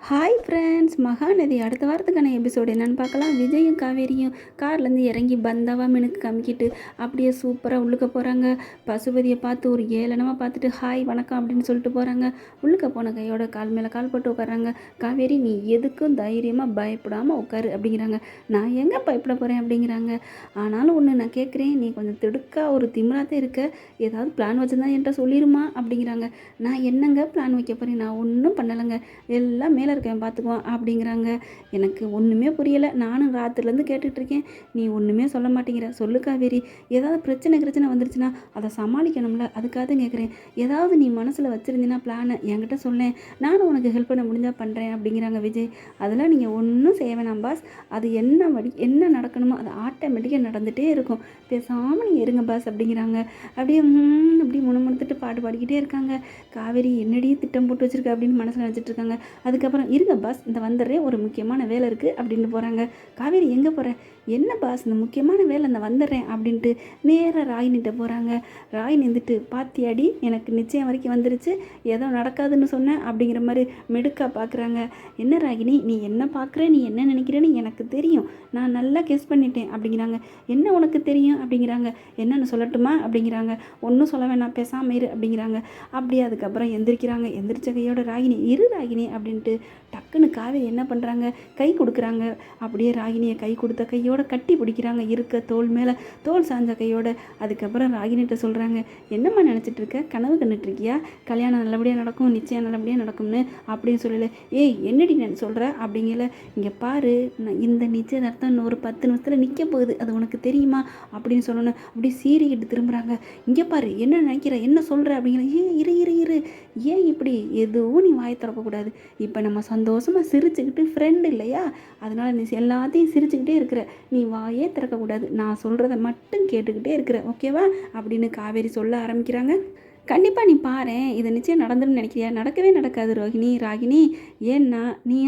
Hi friends, Mahanadi அடுத்த வாரத்துக்கான episode என்னென்னு பார்க்கலாம். விஜயும் காவேரியும் கார்லேருந்து இறங்கி பந்தாவா மினுக்கு காமிக்கிட்டு அப்படியே சூப்பராக உள்ளுக்க போகிறாங்க. பசுபதியை பார்த்து ஒரு ஏளனமாக பார்த்துட்டு ஹாய் வணக்கம் அப்படின்னு சொல்லிட்டு போகிறாங்க. உள்ளுக்க போன கையோட கால் மேலே கால் போட்டு உட்காராங்க. காவேரி, நீ எதுக்கும் தைரியமாக பயப்படாமல் உட்காரு அப்படிங்கிறாங்க. நான் எங்கே பயப்பட போகிறேன் அப்படிங்கிறாங்க. ஆனாலும் ஒன்று நான் கேட்குறேன், நீ கொஞ்சம் திடுக்கா ஒரு திமிராத்தே இருக்க, ஏதாவது பிளான் வச்சுருந்தா என்கிட்ட சொல்லிடுமா அப்படிங்கிறாங்க. நான் என்னங்க பிளான் வைக்க போகிறேன், நான் ஒன்றும் பண்ணலைங்க, எல்லாம் மேலே இருக்கேன் பார்த்துக்குவான் அப்படிங்கிறாங்க. எனக்கு ஒன்றுமே புரியலை, நானும் ராத்திரிலேருந்து கேட்டுட்ருக்கேன், நீ ஒன்றுமே சொல்ல மாட்டேங்கிற. சொல்லு காவேரி, ஏதாவது பிரச்சனை வந்துருச்சுன்னா அதை சமாளிக்கணும்ல, அதுக்காக தான் கேட்குறேன். ஏதாவது நீ மனசில் வச்சுருந்தீங்கன்னா பிளானை என்கிட்ட சொல்லேன், நானும் உனக்கு ஹெல்ப் பண்ண முடிஞ்சால் பண்ணுறேன் அப்படிங்கிறாங்க விஜய். அதெல்லாம் நீங்கள் ஒன்றும் செய்ய வேணாம் பாஸ், அது என்ன நடக்கணுமோ அது ஆட்டோமேட்டிக்காக நடந்துகிட்டே இருக்கும், பேசாமல் நீங்கள் இருங்க பாஸ் அப்படிங்கிறாங்க. அப்படியே அப்படி முணுமுணுத்துட்டு பாட்டு பாடிக்கிட்டே இருக்காங்க. காவேரி என்னடி திட்டம் போட்டு வச்சுருக்க அப்படின்னு மனசில் நினச்சிட்டு இருக்காங்க. அதுக்கப்புறம் இருங்க பாஸ், இந்த வந்துடுறேன், ஒரு முக்கியமான வேலை இருக்குது அப்படின்னு போகிறாங்க. காவேரி, எங்கே போகிறேன்? என்ன பாஸ், இந்த முக்கியமான வேலை, இந்த வந்துடுறேன் அப்படின்ட்டு நேராக ராகினிகிட்ட போகிறாங்க. ராகினி இருந்துட்டு, பாத்தியாடி எனக்கு நிச்சயம் வரைக்கும் வந்துருச்சு, ஏதோ நடக்காதுன்னு சொன்னேன் அப்படிங்கிற மாதிரி மெடுக்காக பார்க்குறாங்க. என்ன ராகினி, நீ என்ன பார்க்குற, நீ என்ன நினைக்கிறேன்னு எனக்கு தெரியும், நான் நல்லா கெஸ் பண்ணிட்டேன் அப்படிங்கிறாங்க. என்ன உனக்கு தெரியும் அப்படிங்கிறாங்க. என்னென்னு சொல்லட்டுமா அப்படிங்கிறாங்க. ஒன்றும் சொல்ல வேணாம், பேசாமல் இரு அப்படிங்கிறாங்க. அப்படியே அதுக்கப்புறம் எந்திரிக்கிறாங்க. எந்திரிச்ச கையோட ராகினி, இரு ராகினி அப்படின்ட்டு டக்குன்னு காவேரி என்ன பண்ணுறாங்க, கை கொடுக்குறாங்க. அப்படியே ராகினியை கை கொடுத்த கையோட கட்டி பிடிக்கிறாங்க, இருக்க தோல் மேலே தோல் சாஞ்ச கையோட. அதுக்கப்புறம் ராகினிகிட்ட சொல்கிறாங்க, என்னம்மா நினச்சிட்டு இருக்க, கனவு கண்டுட்ருக்கியா, கல்யாணம் நல்லபடியாக நடக்கும், நிச்சயம் நல்லபடியாக நடக்கும்னு அப்படின்னு சொல்லலை. ஏய் என்னடி நான் சொல்கிற அப்படிங்கல. இங்கே பாரு, இந்த நிச்சயதார்த்தம் இன்னொரு 10 நிமிஷத்தில் நிற்க போகுது, அது உனக்கு தெரியுமா அப்படின்னு சொல்லணும். அப்படி சீறிக்கிட்டு திரும்புகிறாங்க. இங்கே பாரு, என்ன நினைக்கிற, என்ன சொல்கிற அப்படிங்கிற. இரு இரு இரு, ஏன் இப்படி எதுவும் நீ வாயை திறக்கக்கூடாது, இப்போ நம்ம சந்தோஷமாக சிரிச்சுக்கிட்டு ஃப்ரெண்டு இல்லையா, அதனால் நீ எல்லாத்தையும் சிரிச்சுக்கிட்டே இருக்கிற, நீ வாயே திறக்கக்கூடாது, நான் சொல்கிறத மட்டும் கேட்டுக்கிட்டே இருக்கிற, ஓகேவா அப்படின்னு காவேரி சொல்ல ஆரம்பிக்கிறாங்க. கண்டிப்பாக நீ பாரேன், இது நிச்சயம் நடந்துன்னு நினைக்கிறியா? நடக்கவே நடக்காது ராகினி. ஏன்னா நீ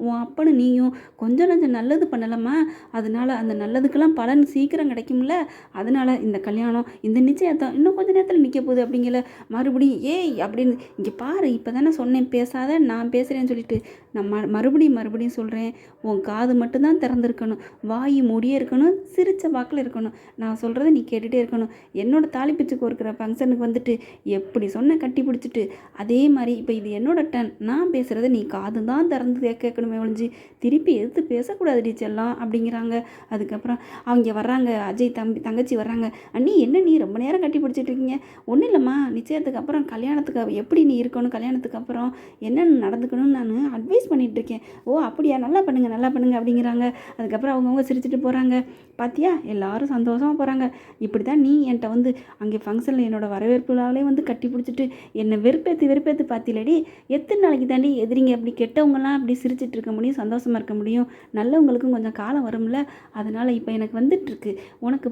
உன் அப்பனும் நீயும் கொஞ்சம் நல்லது பண்ணலாமா, அதனால் அந்த நல்லதுக்கெல்லாம் பலன் சீக்கிரம் கிடைக்கும்ல, அதனால் இந்த கல்யாணம், இந்த நிச்சயத்தான் இன்னும் கொஞ்சம் நேரத்தில் நிற்க போகுது அப்படிங்கல. மறுபடியும் ஏய் அப்படின்னு, இங்கே பாரு, இப்போ தானே சொன்னேன் பேசாத, நான் பேசுகிறேன்னு சொல்லிட்டு, நான் மறுபடியும் சொல்கிறேன், உன் காது மட்டும்தான் திறந்துருக்கணும், வாய் மூடியே இருக்கணும், சிரித்த வாக்கில் இருக்கணும், நான் சொல்கிறத நீ கேட்டுகிட்டே இருக்கணும். என்னோடய தாலிப்பிச்சுக்கு இருக்கிற ஃபங்க்ஷனுக்கு வந்துட்டு எப்படி சொன்ன கட்டி பிடிச்சிட்டு, அதே மாதிரி இப்போ இது என்னோட டன், நான் பேசுகிறத நீ காது தான் திறந்து கேட்கணுமே ஒழிஞ்சு திருப்பி எதிர்த்து பேசக்கூடாது டீச்சர்லாம் அப்படிங்கிறாங்க. அதுக்கப்புறம் அவங்க வர்றாங்க, அஜய் தங்கச்சி வர்றாங்க. அண்ணி, என்ன நீ ரொம்ப நேரம் கட்டி பிடிச்சிட்டு இருக்கீங்க? ஒன்றும் இல்லைம்மா, நிச்சயத்துக்கு அப்புறம் கல்யாணத்துக்கு எப்படி நீ இருக்கணும், கல்யாணத்துக்கு அப்புறம் என்னென்னு நடந்துக்கணும்னு நான் அட்வைஸ் பண்ணிகிட்ருக்கேன். ஓ அப்படியா, நல்லா பண்ணுங்க அப்படிங்கிறாங்க. அதுக்கப்புறம் அவங்கவுங்க சிரிச்சுட்டு போகிறாங்க. பார்த்தியா, எல்லாரும் சந்தோஷமாக போகிறாங்க. இப்படி தான் நீ என்கிட்ட வந்து அங்கே ஃபங்க்ஷனில் என்னோடய வரவேற்புலாலே வந்து கட்டி பிடிச்சிட்டு என்னை வெறுப்பேற்று பார்த்திலடி, எத்தனை நாளைக்கு தாண்டி எதிரிங்க அப்படி கெட்டவங்களாம் அப்படி சிரிச்சிட்டு இருக்க முடியும், சந்தோஷமாக இருக்க முடியும், நல்லவங்களுக்கும் கொஞ்சம் காலம் வரும்ல, அதனால் இப்போ எனக்கு வந்துட்டுருக்கு, உனக்கு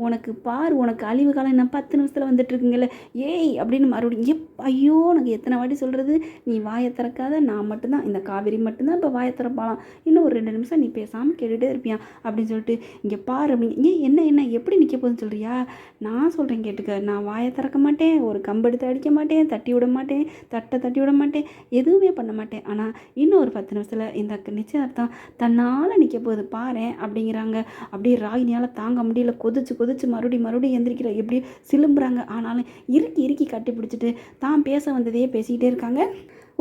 உனக்கு அழிவு காலம் இன்னும் 10 நிமிஷத்தில் வந்துட்டுருக்குங்கல்ல, ஏய் அப்படின்னு மறுபடியும் ஐயோ, உனக்கு எத்தனை வாட்டி சொல்கிறது, நீ வாயை திறக்காத, நான் மட்டும்தான், இந்த காவேரி மட்டும்தான் இப்போ வாயை திறப்பாலாம், இன்னும் ஒரு 2 நிமிஷம் நீ பேசாமல் கேட்டுகிட்டே இருப்பியா அப்படின்னு சொல்லிட்டு, இங்கே பாரு அப்படின்னு. என்ன எப்படி நிற்க போகுதுன்னு சொல்கிறியா? நான் சொல்கிறேன் கேட்டுக்க, நான் வாயை திறக்க மாட்டேன், ஒரு கம்பெடுத்து அடிக்க மாட்டேன், தட்டி விட மாட்டேன், எதுவுமே பண்ண மாட்டேன், ஆனால் இன்னும் ஒரு 10 நிமிஷத்தில் இந்த நிச்சயதார்த்தம் தன்னால் நிற்க போகுது பாரேன் அப்படிங்கிறாங்க. அப்படியே ராகினியால் தாங்க முடியல, கொதிச்சு மறுபடியும் எந்திரிக்கிற, எப்படியே சிலும்புறாங்க. ஆனாலும் இறுக்கி கட்டி பிடிச்சிட்டு தான் பேச வந்ததையே பேசிக்கிட்டே இருக்காங்க.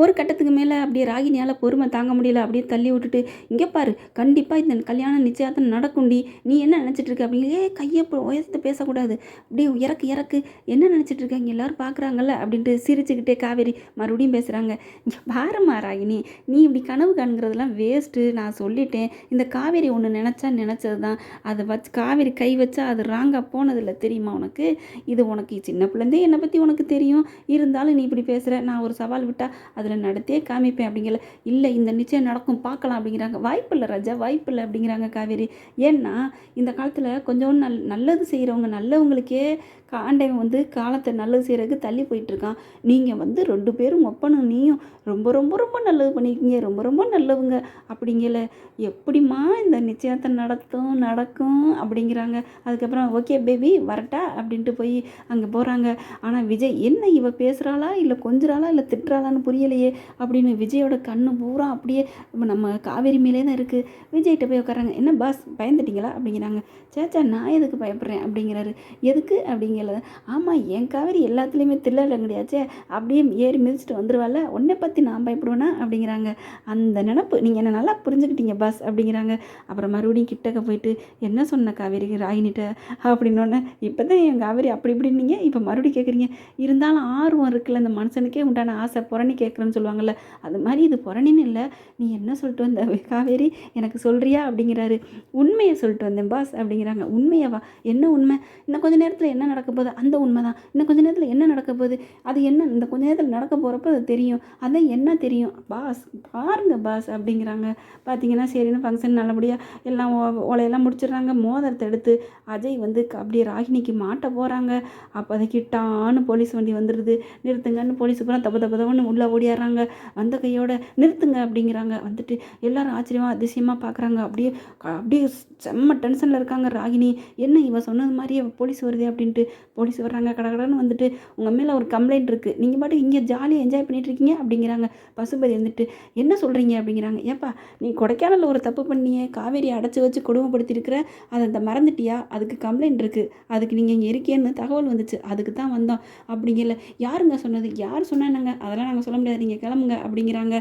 ஒரு கட்டத்துக்கு மேலே அப்படியே ராகினியால் பொறுமை தாங்க முடியல, அப்படியே தள்ளி விட்டுட்டு, இங்கே பாரு, கண்டிப்பாக இந்த கல்யாணம் நிச்சயத்தை நடக்கும்டி, நீ என்ன நினச்சிட்டு இருக்க அப்படிங்க. கையை உயர்த்து பேசக்கூடாது, அப்படியே இறக்கு என்ன நினச்சிட்டு இருக்க, இங்கே எல்லோரும் பார்க்குறாங்கல்ல அப்படின்ட்டு சிரிச்சுக்கிட்டே காவேரி மறுபடியும் பேசுகிறாங்க. இங்கே பாருமா ராகினி, நீ இப்படி கனவு காண்கிறதுலாம் வேஸ்ட்டு, நான் சொல்லிட்டேன், இந்த காவேரி ஒன்று நினச்சது தான், அதை வச்சு காவேரி கை வச்சா அது ராங்காக போனதில்லை தெரியுமா உனக்கு, இது உனக்கு சின்ன பிள்ளைந்தே என்னை பற்றி உனக்கு தெரியும், இருந்தாலும் நீ இப்படி பேசுகிற, நான் ஒரு சவால் விட்டால் அதில் நடத்தே காமிப்பேன் அப்படிங்கல. இல்லை, இந்த நிச்சயம் நடக்கும், பார்க்கலாம் அப்படிங்கிறாங்க. வாய்ப்பில்லை ராஜா, வாய்ப்பில்லை அப்படிங்கிறாங்க காவேரி. ஏன்னா இந்த காலத்தில் கொஞ்சம் நல்லது செய்கிறவங்க, நல்லவங்களுக்கே காண்டவன் வந்து காலத்தை நல்லது செய்கிறதுக்கு தள்ளி போயிட்டுருக்கான். நீங்கள் வந்து 2 பேரும் ஒப்பனும் நீயும் ரொம்ப ரொம்ப ரொம்ப நல்லது பண்ணியிருக்கீங்க, ரொம்ப ரொம்ப நல்லவங்க அப்படிங்கல. எப்படிம்மா இந்த நிச்சயத்தை நடக்கும் அப்படிங்கிறாங்க. அதுக்கப்புறம் ஓகே பேபி வரட்டா அப்படின்ட்டு போய் அங்கே போகிறாங்க. ஆனால் விஜய் என்ன இவ பேசுகிறாளா இல்லை கொஞ்சிறாளா இல்லை திட்டுறாளான்னு புரியலையே அப்படின்னு விஜயோட கண்ணு பூரா அப்படியே நம்ம காவேரி மேலே தான் இருக்குது. விஜய்கிட்ட போய் உட்காராங்க. என்ன பாஸ் பயந்துட்டீங்களா அப்படிங்கிறாங்க. சேச்சா நான் எதுக்கு பயப்படுறேன் அப்படிங்கிறாரு. எதுக்கு அப்படிங்கிறது. ஆமாம் என் காவேரி எல்லாத்துலேயுமே தில்லலங்கடியாச்சே, அப்படியே ஏறி மிதிச்சுட்டு வந்துடுவாள், உன்னை பற்றி நான் பயப்படுவேனா அப்படிங்கிறாங்க. அந்த நினப்பு நீங்கள் என்ன நல்லா புரிஞ்சுக்கிட்டீங்க பாஸ் அப்படிங்கிறாங்க. அப்புறம் மறுபடியும் கிட்டக்க போயிட்டு என்ன சொன்ன காவேரி ராகினிட்ட அப்படின்னோடனே இப்போ தான் என் காவேரி அப்படி இப்படின்னீங்க, இப்போ மறுபடியும் கேட்குறீங்க. இருந்தாலும் ஆர்வம் இருக்குல்ல, இந்த மனுஷனுக்கே உண்டான ஆசை புறணி கேட்குறேன்னு சொல்லுவாங்கள்ல, அது மாதிரி இது புறணின்னு இல்லை. நீ என்ன சொல்லிட்டு வந்த காவேரி எனக்கு சொல்கிறியா அப்படிங்கிறாரு. உண்மையை சொல்லிட்டு வந்தேன் பாஸ் அப்படிங்கிறாங்க. உண்மையாவா? என்ன உண்மை? இன்னும் கொஞ்சம் நேரத்தில் என்ன நடக்க போகுது? அந்த உண்மை தான். இன்னும் கொஞ்சம் நேரத்தில் என்ன நடக்க போகுது? அது என்ன இந்த கொஞ்ச நேரத்தில் நடக்க போகிறப்ப அது தெரியும். அதான் என்ன தெரியும் பாஸ் பாருங்க பாஸ் அப்படிங்கிறாங்க. பார்த்தீங்கன்னா சரின்னு ஃபங்க்ஷன் நல்லபடியாக எல்லாம் ஓலையெல்லாம் முடிச்சிடுறாங்க. மோதிரத்தை எடுத்து அஜய் வந்து அப்படியே ராகினிக்கு மாட்ட போகிறாங்க. அப்போதைக்கு டான்னு போலீஸ் வண்டி வந்துடுது. நிறுத்துங்கன்னு போலீஸ் பூரா தப்பு உள்ளே ஓடிடுறாங்க. வந்த கையோட நிறுத்துங்க அப்படிங்கிறாங்க. வந்துட்டு எல்லாரும் ஆச்சரியமாக அதிசயமாக பார்க்குறாங்க. அப்படியே அப்படியே செம்ம டென்ஷனில் இருக்காங்க ராகினி. என்ன இவ சொன்னது மாதிரியே போலீஸ் வருது அப்படின்ட்டு போலீஸ் வர்றாங்க. கடகடன்னு வந்துட்டு உங்கள் மேலே ஒரு கம்ப்ளைண்ட் இருக்குது, நீங்கள் பாட்டு இங்கே ஜாலியாக என்ஜாய் பண்ணிகிட்டு இருக்கீங்க அப்படிங்கிறாங்க. பசுபதி வந்துட்டு என்ன சொல்கிறீங்க அப்படிங்கிறாங்க. ஏப்பா நீ கொடைக்கானலில் ஒரு தப்பு பண்ணியே, காவேரியை அடைச்சி வச்சு கொடுமைப்படுத்தியிருக்கிற, அதை இந்த மறந்துட்டியா? அதுக்கு கம்ப்ளைண்ட் இருக்குது, அதுக்கு நீங்கள் இங்கே இருக்கேன்னு தகவல் வந்துச்சு, அதுக்கு தான் வந்தோம் அப்படிங்கல. யாருங்க சொன்னது? யார் சொன்னாங்க? அதெல்லாம் நாங்கள் சொல்ல முடியாது, நீங்கள் கிளம்புங்க அப்படிங்கிறாங்க.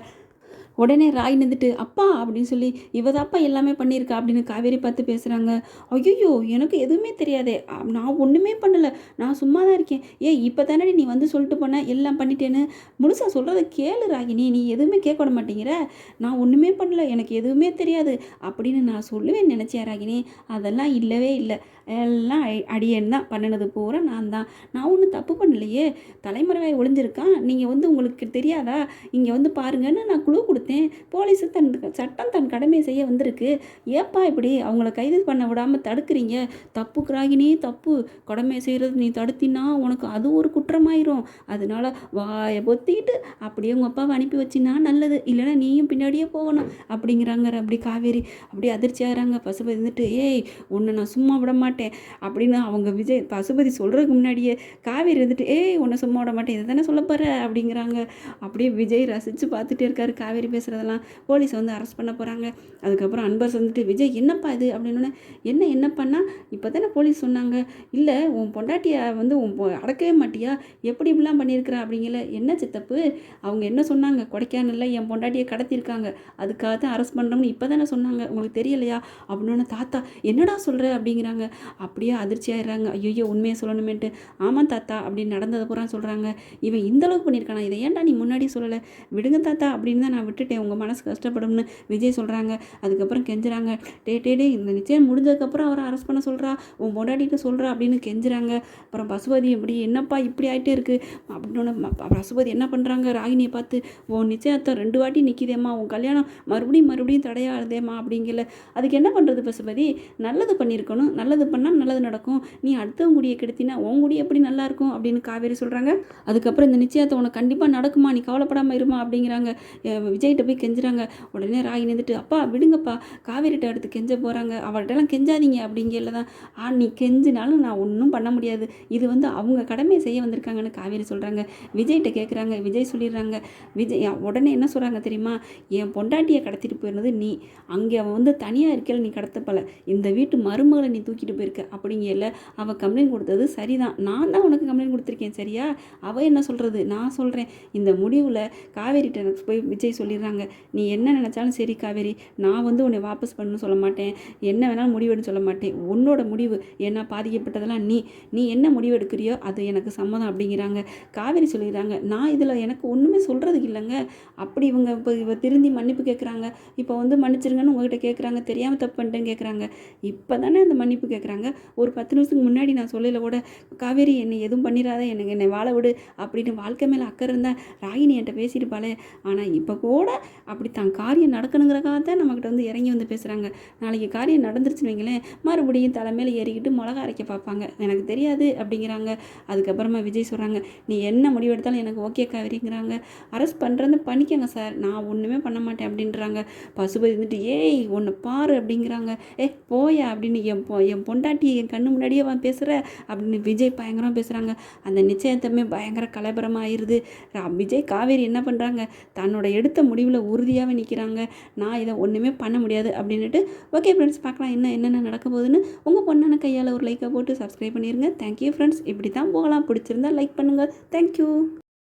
உடனே ராய் நின்றுட்டு அப்பா அப்படின்னு சொல்லி இவதாப்பா எல்லாமே பண்ணியிருக்கா அப்படின்னு காவேரி பார்த்து பேசுகிறாங்க. ஐயோ எனக்கு எதுவுமே தெரியாதே, நான் ஒன்றுமே பண்ணலை, நான் சும்மா தான் இருக்கேன். இப்போ தானே நீ வந்து சொல்லிட்டு போன எல்லாம் பண்ணிட்டேன்னு, முழுசாக சொல்கிறத கேளு ராகினி, நீ எதுவுமே கேட்க விட மாட்டேங்கிற. நான் ஒன்றுமே பண்ணல, எனக்கு எதுவுமே தெரியாது அப்படின்னு நான் சொல்லுவேன்னு நினச்சேன் ராகினி. அதெல்லாம் இல்லவே இல்லை, எல்லாம் அடியேன் தான் பண்ணினது பூரா நான் தான். நான் ஒன்றும் தப்பு பண்ணலையே, தலைமுறைவாய் ஒளிஞ்சிருக்கான், நீங்கள் வந்து உங்களுக்கு தெரியாதா, இங்கே வந்து பாருங்கன்னு நான் குழு கொடுத்தேன். போலீஸு சட்டம் தன் கடமையை செய்ய வந்திருக்கு. ஏப்பா இப்படி அவங்கள கைது பண்ண விடாமல் தடுக்கிறீங்க? தப்பு ராகினி, தப்பு. கடமையை செய்கிறது நீ தடுத்தினா உனக்கு அது ஒரு குற்றமாயிரும். அதனால வாயை பொத்திக்கிட்டு அப்படியே உங்கள் அப்பாவை அனுப்பி வச்சின்னா நல்லது, இல்லைன்னா நீயும் பின்னாடியே போகணும் அப்படிங்கிறாங்க. அப்படி காவேரி அப்படியே அதிர்ச்சி ஆகிறாங்க. பசுபதி வந்துட்டு உன்னை நான் சும்மா விட மாட்டேன் அப்படின்னு அவங்க விஜய் பசுபதி சொல்கிறதுக்கு முன்னாடியே காவேரி வந்துட்டு உன்னை சும்மா விட மாட்டேன், இதை தானே சொல்ல போகிற அப்படிங்கிறாங்க. அப்படியே விஜய் ரசித்து பார்த்துட்டே இருக்காரு காவேரி பேசுகிறதெல்லாம். போலீஸ் வந்து அரெஸ்ட் பண்ண போகிறாங்க. அதுக்கப்புறம் அன்பர்ஸ் வந்துட்டு விஜய் என்னப்பா இது அப்படின்னு. என்ன பண்ணால் இப்போ தானே போலீஸ் சொன்னாங்க, இல்லை உன் பொண்டாட்டியை வந்து அடக்கவே மாட்டியா, எப்படி இப்படிலாம் பண்ணியிருக்கிறா அப்படிங்கல. என்ன சித்தப்பு அவங்க என்ன சொன்னாங்க? கொடைக்கானலில் என் பொண்டாட்டியை கடத்தியிருக்காங்க, அதுக்காக தான் அரெஸ்ட் பண்ணுறோம்னு இப்போ தானே சொன்னாங்க, உங்களுக்கு தெரியலையா அப்படின்னு. தாத்தா என்னடா சொல்கிற அப்படிங்கிறாங்க. அப்படியே அதிர்ச்சி ஆயிடுறாங்க. ஐயோ உண்மையை சொல்லணுமேன்ட்டு. ஆமாம் தாத்தா அப்படின்னு நடந்ததை பூரா சொல்கிறாங்க. இவன் இந்தளவுக்கு பண்ணியிருக்கானா, இதை ஏன்டா நீ முன்னாடி சொல்லலை? விடுங்க தாத்தா அப்படின்னு தான் நான் விட்டுட்டேன், உங்கள் மனசு கஷ்டப்படும்னு விஜய் சொல்கிறாங்க. அதுக்கப்புறம் கெஞ்சுறாங்க. டே இந்த நிச்சயம் முடிஞ்சதுக்கப்புறம் அவரை அரெஸ்ட் பண்ண சொல்கிறா, உன் பொண்டாட்டிகிட்ட சொல்கிறா அப்படின்னு கெஞ்சுறாங்க. அப்புறம் பசுபதி எப்படி என்னப்பா இப்படி ஆகிட்டே இருக்குது அப்படின்னு பசுபதி என்ன பண்ணுறாங்க, ராகினியை பார்த்து உன் நிச்சயத்தை 2 வாட்டி நிற்கிதேம்மா, உன் கல்யாணம் மறுபடியும் தடையாகுதேம்மா அப்படிங்கல. அதுக்கு என்ன பண்ணுறது பசுபதி, நல்லது பண்ணியிருக்கணும், நல்லது பண்ணால் நல்லது நடக்கும், நீ அடுத்தவங்க குடியை கெடுத்தினா உன் குடி எப்படி நல்லாயிருக்கும் அப்படின்னு காவேரி சொல்கிறாங்க. அதுக்கப்புறம் இந்த நிச்சயத்தை உனக்கு கண்டிப்பாக நடக்குமா, நீ கவலைப்படாமல் இருமா அப்படிங்கிறாங்க. விஜய்கிட்ட போய் கெஞ்சுறாங்க. உடனே ராகினி வந்துட்டு அப்பா விடுங்கப்பா, காவேரிட்ட அடுத்து கெஞ்ச போகிறாங்க, அவள்கிட்டலாம் கெஞ்சாதீங்க அப்படிங்கல தான். நீ கெஞ்சினாலும் நான் ஒன்றும் பண்ண முடியாது, இது வந்து அவங்க கடமையை செய்ய வந்திருக்காங்கன்னு காவேரி சொல்கிறாங்க. விஜய்கிட்ட கேட்குறாங்க. விஜய் சொல்லிடுறாங்க. விஜய் உடனே என்ன சொல்கிறாங்க தெரியுமா, என் பொண்டாட்டியை கடத்திட்டு போயிருந்தது நீ, அங்கே அவன் வந்து தனியாக இருக்கல, நீ கடத்தப்பல, இந்த வீட்டு மருமகளை நீ தூக்கிட்டு போயிருக்க அப்படிங்கல. அவள் கம்ப்ளைண்ட் கொடுத்தது சரிதான், நான் தான் உனக்கு கம்ப்ளைண்ட் கொடுத்துருக்கேன் சரியா, அவள் என்ன சொல்கிறது, நான் சொல்கிறேன். இந்த முடிவில் காவேரிட்ட எனக்கு போய் விஜய் சொல்லிடுறாங்க. நீ என்ன நினச்சாலும் சரி காவேரி, நான் வந்து உன்னை வாபஸ் பண்ணணும்னு சொல்ல மாட்டேன், என்ன வேணாலும் முடிவெடுன்னு சொல்ல மாட்டேன், உன்னோட முடிவு, ஏன்னா பாதிக்கப்பட்டதெல்லாம் நீ என்ன முடிவு எடுக்கிறியோ அது எனக்கு சம்மதம் அப்படிங்கிறாங்க. காவேரி சொல்லிடுறாங்க. நான் இதில் எனக்கு ஒன்றுமே சொல்கிறதுக்கு இல்லைங்க. அப்படி இவங்க இவ திருந்தி மன்னிப்பு கேட்குறாங்க, இப்போ வந்து மன்னிச்சிருங்கன்னு உங்ககிட்ட கேட்குறாங்க, தெரியாமல் தப்பு பண்ணிட்டேன்னு கேட்குறாங்க. இப்போ தானே அந்த மன்னிப்பு கேட்குறாங்க. கேட்குறாங்க. ஒரு 10 நிமிஷத்துக்கு முன்னாடி நான் சொல்லல கூட, "காவேரி என்னை எதுவும் பண்ணிறாத, என்னை வாழ விடு" அப்படின்னு வாழ்க்கை மேலே அக்கறை இருந்தா ராகினி என்கிட்ட பேசியிருப்பாளே. ஆனால் இப்போ கூட அப்படி தான் காரியம் நடக்கணுங்கிறக்காக தான் நம்மக்கிட்ட வந்து இறங்கி வந்து பேசுகிறாங்க. நாளைக்கு காரியம் நடந்துருச்சுன்னு வைங்களேன், மறுபடியும் தலைமையில் ஏறிக்கிட்டு மிளகா அரைக்க பார்ப்பாங்க. எனக்கு தெரியாது அப்படிங்கிறாங்க. அதுக்கப்புறமா விஜய் சொல்கிறாங்க, "நீ என்ன முடிவு எடுத்தாலும் எனக்கு ஓகே காவேரிங்கிறாங்க. அரெஸ்ட் பண்ணுறது பண்ணிக்கங்க சார், நான் ஒன்றுமே பண்ண மாட்டேன்" அப்படின்றாங்க. பசுபதி வந்துட்டு, "ஏய் ஒன்று பாரு" அப்படிங்கிறாங்க. போயா அப்படின்னு என் பொண்டாட்டி என் கண்ணு முன்னாடியே பேசுகிற அப்படின்னு விஜய் பயங்கரமாக பேசுகிறாங்க. அந்த நிச்சயத்தமே பயங்கர கலவரமாக ஆயிடுது. விஜய் காவேரி என்ன பண்ணுறாங்க, தன்னோட எடுத்த முடிவில் உறுதியாகவே நிற்கிறாங்க. நான் இதை ஒன்றுமே பண்ண முடியாது அப்படின்னுட்டு. ஓகே ஃப்ரெண்ட்ஸ், பார்க்கலாம் என்னென்ன நடக்க போகுதுன்னு. உங்கள் பொண்ணான கையால் ஒரு லைக்கை போட்டு சப்ஸ்கிரைப் பண்ணிடுங்க. Thank you friends. இப்படி தான் போகலாம். பிடிச்சிருந்தா லைக் பண்ணுங்கள். தேங்க்யூ.